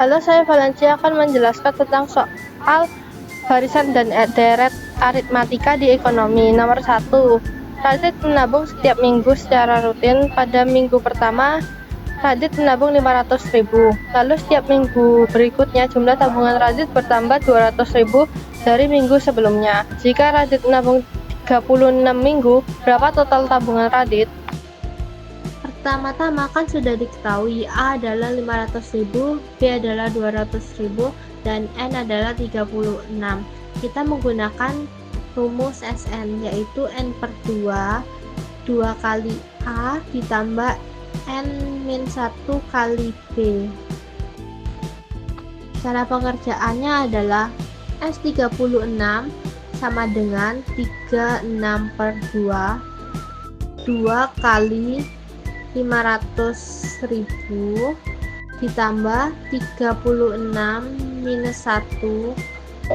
Halo, saya Valencia akan menjelaskan tentang soal barisan dan deret aritmatika di ekonomi. Nomor 1. Radit menabung setiap minggu secara rutin. Pada minggu pertama, Radit menabung 500.000. Lalu setiap minggu berikutnya jumlah tabungan Radit bertambah 200.000 dari minggu sebelumnya. Jika Radit menabung 36 minggu, berapa total tabungan Radit? Pertama-tama kan sudah diketahui A adalah 500.000, B adalah 200.000, dan N adalah 36. Kita menggunakan rumus SN, yaitu N per 2, 2 kali A ditambah N-1 kali B. Cara pengerjaannya adalah S36 sama dengan 36 per 2, 2 kali 500.000 ditambah 36 minus 1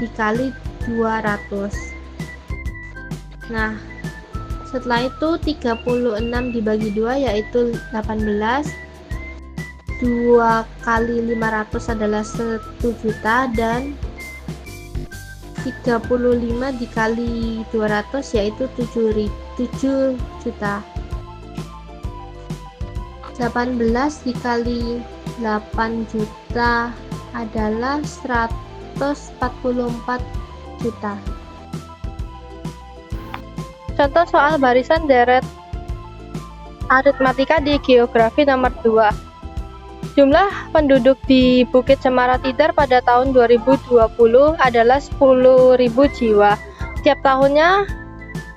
dikali 200. Nah, setelah itu 36 dibagi 2 yaitu 18. 2 kali 500 adalah 1 juta dan 35 dikali 200 yaitu 7 juta. 18 dikali 8 juta adalah 144 juta. Contoh soal barisan deret aritmatika di geografi nomor 2. Jumlah penduduk di Bukit Cemara Tidar pada tahun 2020 adalah 10.000 jiwa. Tiap tahunnya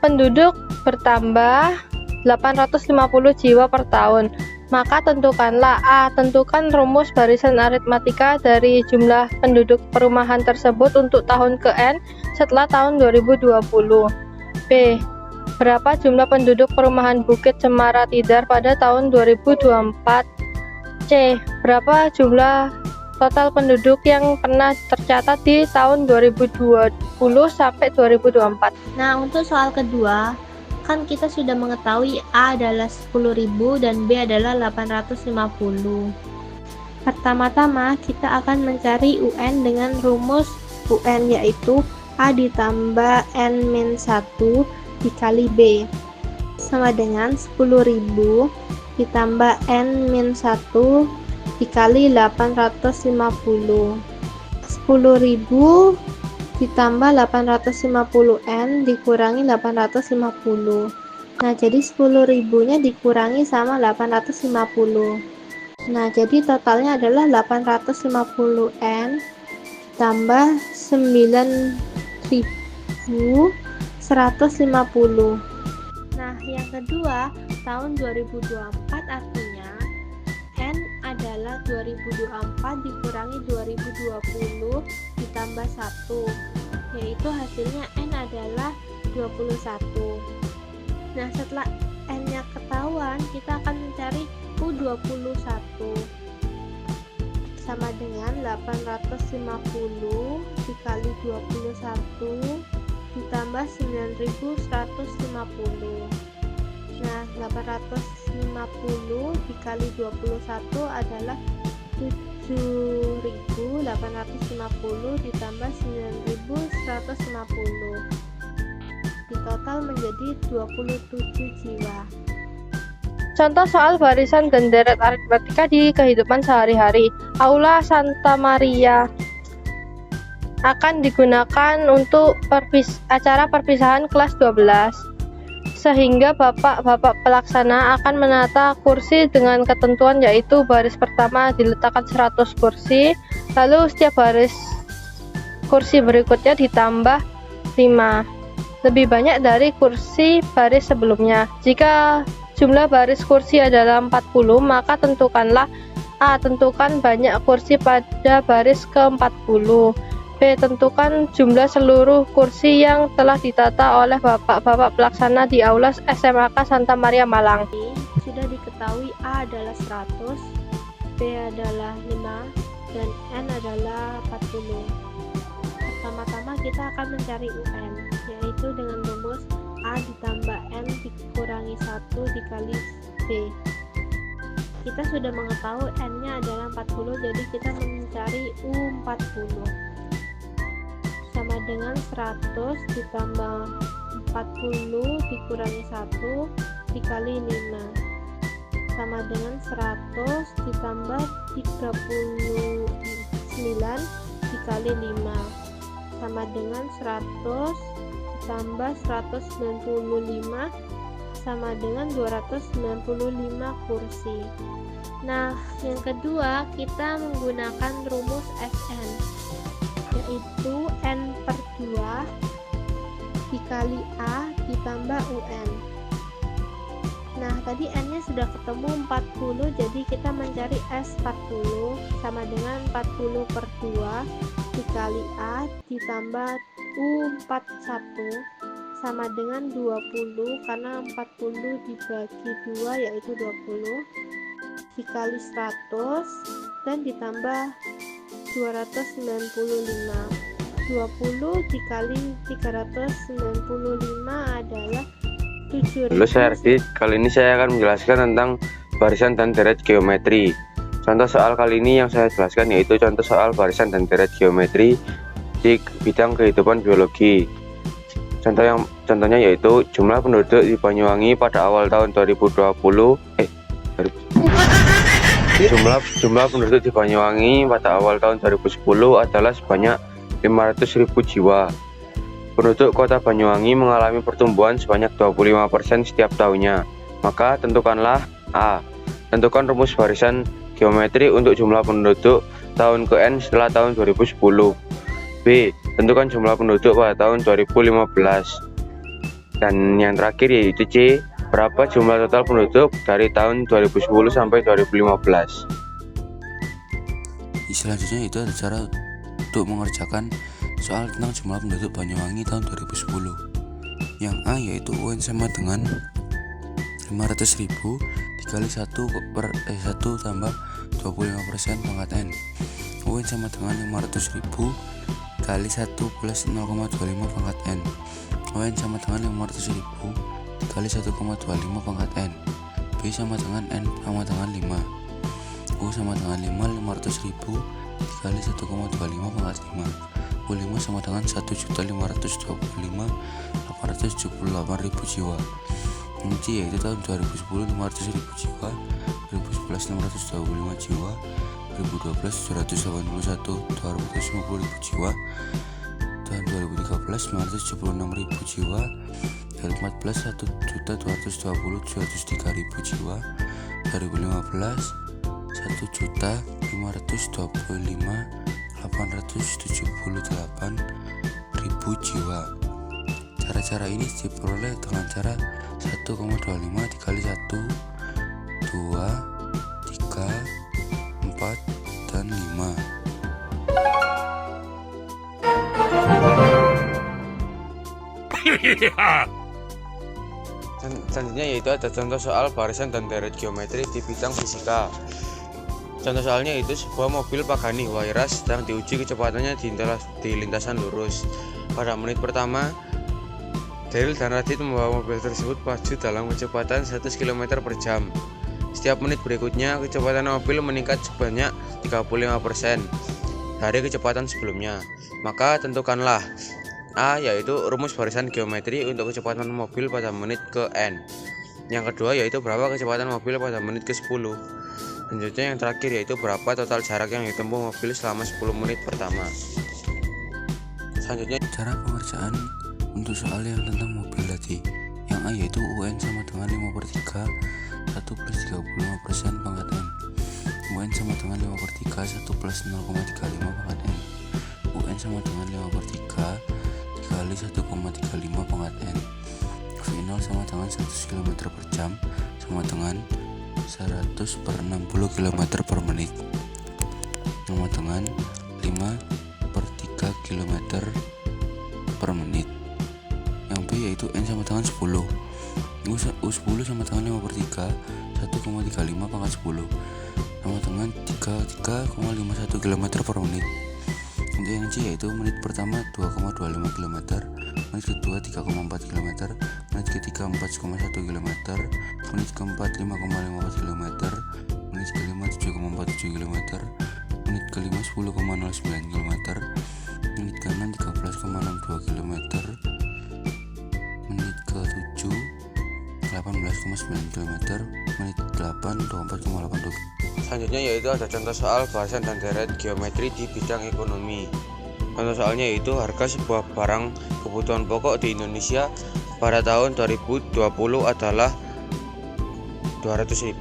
penduduk bertambah 850 jiwa per tahun. Maka tentukanlah A. Tentukan rumus barisan aritmatika dari jumlah penduduk perumahan tersebut untuk tahun ke N setelah tahun 2020. B. Berapa jumlah penduduk perumahan Bukit Cemara Tidar pada tahun 2024? C. Berapa jumlah total penduduk yang pernah tercatat di tahun 2020 sampai 2024? Nah, untuk soal kedua, kan kita sudah mengetahui A adalah 10.000 dan B adalah 850. Pertama-tama kita akan mencari UN dengan rumus UN, yaitu A ditambah N-1 dikali B sama dengan 10.000 ditambah N-1 dikali 850. 10.000 ditambah 850N dikurangi 850. Nah, jadi 10.000 nya dikurangi sama 850. Nah, jadi totalnya adalah 850N tambah 9.150. Nah, yang kedua, tahun 2024 artinya N adalah 2024 dikurangi 2020 ditambah 1, yaitu hasilnya N adalah 21. Nah, setelah N-nya ketahuan, kita akan mencari U21 sama dengan 850 dikali 21 ditambah 9.150. Nah, 850 dikali 21 adalah 7.850 ditambah 9.150. Di total menjadi 27 jiwa. Contoh soal barisan dan deret aritmatika di kehidupan sehari-hari. Aula Santa Maria akan digunakan untuk acara perpisahan kelas 12. Sehingga bapak-bapak pelaksana akan menata kursi dengan ketentuan, yaitu baris pertama diletakkan 100 kursi, lalu setiap baris kursi berikutnya ditambah 5, lebih banyak dari kursi baris sebelumnya. Jika jumlah baris kursi adalah 40, maka tentukanlah A. Tentukan banyak kursi pada baris ke-40. B. Tentukan jumlah seluruh kursi yang telah ditata oleh bapak-bapak pelaksana di aula SMAK Santa Maria Malang. Sudah diketahui A adalah 100, B adalah 5, dan N adalah 40. Pertama-tama kita akan mencari UN, yaitu dengan rumus A ditambah N dikurangi 1 dikali B kita sudah mengetahui n-nya adalah 40, jadi kita mencari U40 sama dengan 100 ditambah 40 dikurangi 1 dikali 5 sama dengan 100 ditambah 39 dikali 5 sama dengan 100 ditambah 195 sama dengan 295 kursi. Nah, yang kedua kita menggunakan rumus Sn, yaitu n/2 dikali A ditambah UN. Nah, tadi n-nya sudah ketemu 40, jadi kita mencari S40 sama dengan 40/2 dikali A ditambah U41 sama dengan 20, karena 40 dibagi 2 yaitu 20 dikali 100 dan ditambah 295. 20 dikali 395 adalah 7.000. Halo, saya Ardi. Kali ini saya akan menjelaskan tentang barisan dan deret geometri. Contoh soal kali ini yang saya jelaskan yaitu contoh soal barisan dan deret geometri di bidang kehidupan biologi. Contohnya yaitu jumlah penduduk di Banyuwangi pada awal tahun 2020. Jumlah penduduk di Banyuwangi pada awal tahun 2010 adalah sebanyak 500.000 jiwa. Penduduk kota Banyuwangi mengalami pertumbuhan sebanyak 25% setiap tahunnya. Maka tentukanlah A. Tentukan rumus barisan geometri untuk jumlah penduduk tahun ke N setelah tahun 2010. B. Tentukan jumlah penduduk pada tahun 2015. Dan yang terakhir yaitu C. Berapa jumlah total penduduk dari tahun 2010 sampai 2015. Selanjutnya itu ada cara untuk mengerjakan soal tentang jumlah penduduk Banyuwangi tahun 2010. Yang A yaitu UN sama dengan 500.000 dikali 1 tambah 25% pangkat N. UN sama dengan 500.000 kali 1 plus 0,25 pangkat N. UN sama dengan 500.000 dikali 1,25 pangkat N. B sama dengan N sama dengan 5. U sama dengan 500.000 dikali 1,25 pangkat 5. U5 sama dengan 1.525.878.000 jiwa. Yang C yaitu tahun 2010 500.000 jiwa, 2011 625 jiwa, 2012 781.250.000 jiwa, tahun 2013 976.000 jiwa, 2014 1.220.203.000 jiwa, 2015 1.255.878.000 jiwa. Cara-cara ini diperoleh dengan cara 1,25 dikali 1, 2, 3, 4, dan 5. Selanjutnya yaitu ada contoh soal barisan dan deret geometri di bidang fisika. Contoh soalnya itu sebuah mobil Pagani Huayras sedang diuji kecepatannya di lintasan lurus. Pada menit pertama, Daryl dan Radit membawa mobil tersebut maju dalam kecepatan 100 km per jam. Setiap menit berikutnya, kecepatan mobil meningkat sebanyak 35% dari kecepatan sebelumnya. Maka tentukanlah A yaitu rumus barisan geometri untuk kecepatan mobil pada menit ke N. Yang kedua yaitu berapa kecepatan mobil pada menit ke 10. Selanjutnya yang terakhir yaitu berapa total jarak yang ditempuh mobil selama 10 menit pertama. Selanjutnya cara pengerjaan untuk soal yang tentang mobil tadi. Yang A yaitu UN sama dengan 5/3 1 plus 35% pangkat N. UN sama dengan 5/3 1 plus 0,35 pangkat N. UN sama dengan 5/3 dikali 1,35 pangkat N. V0 sama dengan 100 km per jam sama dengan 100/60 km per menit sama dengan 5/3 km per menit. Yang B yaitu N sama dengan 10. U10 sama dengan 5/3 1,35 pangkat 10 sama dengan 33,51 km per menit. Untuk yang C yaitu menit pertama 2,25 km, menit kedua 3,4 km, menit ketiga 4,1 km, menit keempat 5,54 km, menit menit kelima 7,47 km, menit kelima 10,09 km, menit ke-6 13,62 km, menit ke-7 18,9 km, menit ke-8 24,82 km. Selanjutnya yaitu ada contoh soal barisan dan deret geometri di bidang ekonomi. Contoh soalnya yaitu harga sebuah barang kebutuhan pokok di Indonesia pada tahun 2020 adalah 200.000.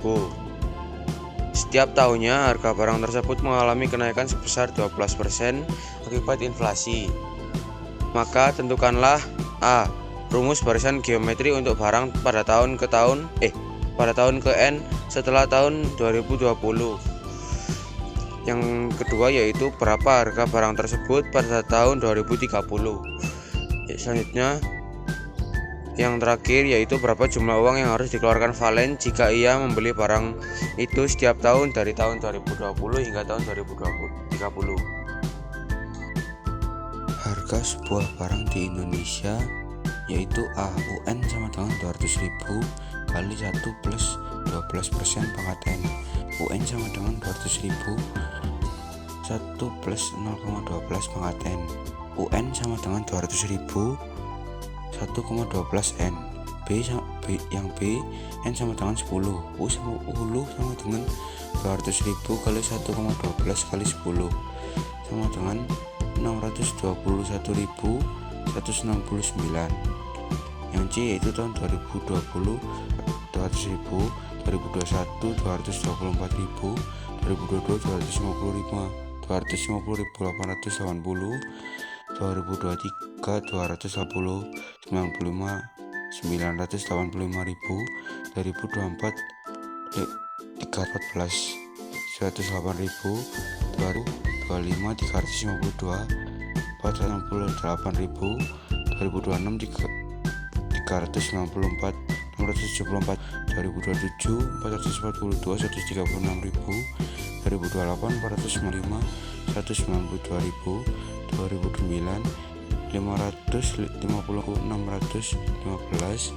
Setiap tahunnya harga barang tersebut mengalami kenaikan sebesar 12% akibat inflasi. Maka tentukanlah A. Rumus barisan geometri untuk barang pada tahun ke N setelah tahun 2020. Yang kedua yaitu berapa harga barang tersebut pada tahun 2030. Selanjutnya yang terakhir yaitu berapa jumlah uang yang harus dikeluarkan Valen jika ia membeli barang itu setiap tahun dari tahun 2020 hingga tahun 2030. Harga sebuah barang di Indonesia yaitu A. UN sama dengan 200.000 kali 1 plus 12% pangkat N. UN sama dengan 200.000 1 plus 0,12 pangkat N. UN sama dengan 200.000 1,12 N. Yang B N sama dengan 10. U sama dengan 200.000 kali 1,12 kali 10 sama dengan 621.169. Yang C yaitu tahun 2020 200.000, 2021 224.000, 2022 250.880, 2023 280 95 985.000, 2024 314 108.000, 2025 352 468.000, 2026 394 674, 2027 442 136.000, 2028 405 192.000, 2009 550 615,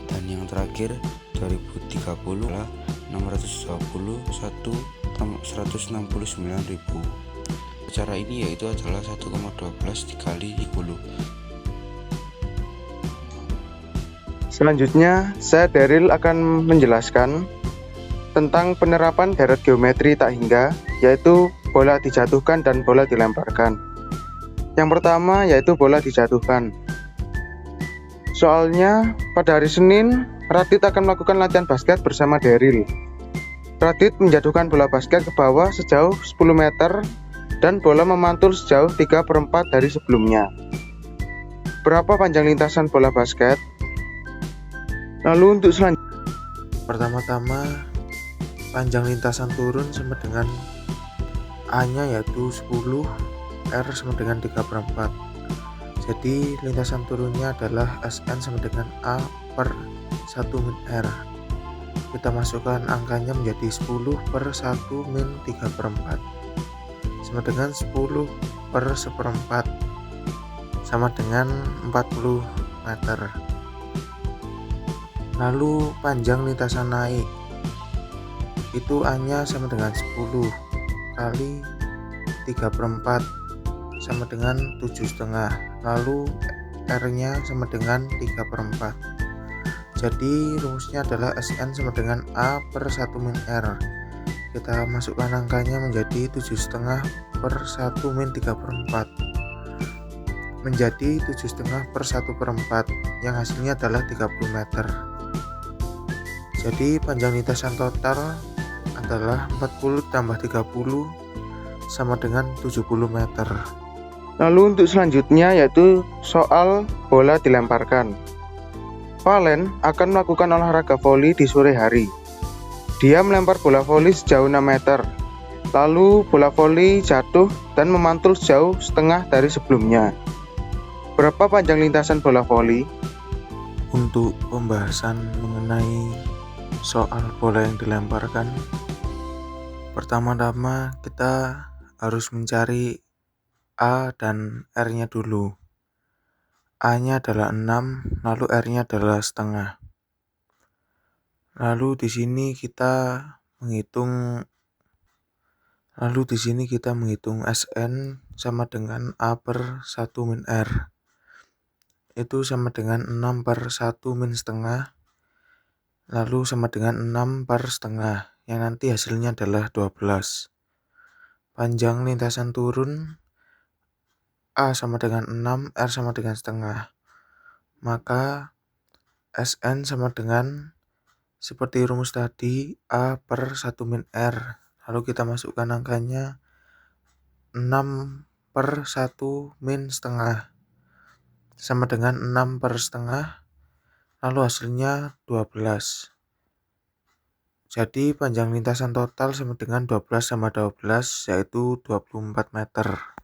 dan yang terakhir 2030 adalah 621 169.000. Cara ini yaitu adalah 1,12 dikali 10. Selanjutnya, saya Daryl akan menjelaskan tentang penerapan deret geometri tak hingga, yaitu bola dijatuhkan dan bola dilemparkan. Yang pertama yaitu bola dijatuhkan. Soalnya, pada hari Senin, Radit akan melakukan latihan basket bersama Daryl. Radit menjatuhkan bola basket ke bawah sejauh 10 meter dan bola memantul sejauh 3/4 dari sebelumnya. Berapa panjang lintasan bola basket? Lalu untuk selanjutnya, pertama-tama panjang lintasan turun sama dengan A-nya yaitu 10, R sama dengan 3/4. Jadi lintasan turunnya adalah SN sama dengan A per 1 min R. Kita masukkan angkanya menjadi 10 per 1 min 3/4 sama dengan 10 per 1/4 sama dengan 40 meter. Lalu panjang lintasan naik itu A-nya sama dengan 10 kali 3/4 sama dengan 7,5, lalu R-nya sama dengan 3/4. Jadi rumusnya adalah SN sama dengan A per 1 min R. Kita masukkan angkanya menjadi 7,5 per 1 min 3/4 menjadi 7,5 per 1/4 yang hasilnya adalah 30 meter. Jadi panjang lintasan total adalah 40 tambah 30 sama dengan 70 meter. Lalu untuk selanjutnya yaitu soal bola dilemparkan. Valen akan melakukan olahraga voli di sore hari. Dia melempar bola voli sejauh 6 meter. Lalu bola voli jatuh dan memantul sejauh setengah dari sebelumnya. Berapa panjang lintasan bola voli? Untuk pembahasan mengenai soal bola yang dilemparkan, pertama-tama kita harus mencari A dan R-nya dulu. A-nya adalah 6, lalu R-nya adalah setengah. Lalu di sini kita menghitung. Lalu di sini kita menghitung Sn sama dengan A per 1 min R. Itu sama dengan 6 per 1 min setengah. Lalu sama dengan 6 per setengah. Yang nanti hasilnya adalah 12. Panjang lintasan turun A sama dengan 6, R sama dengan setengah. Maka Sn sama dengan seperti rumus tadi A per 1 min R. Lalu kita masukkan angkanya 6 per 1 min setengah sama dengan 6 per setengah, lalu hasilnya 12. Jadi panjang lintasan total sama dengan 12 sama 12, yaitu 24 meter.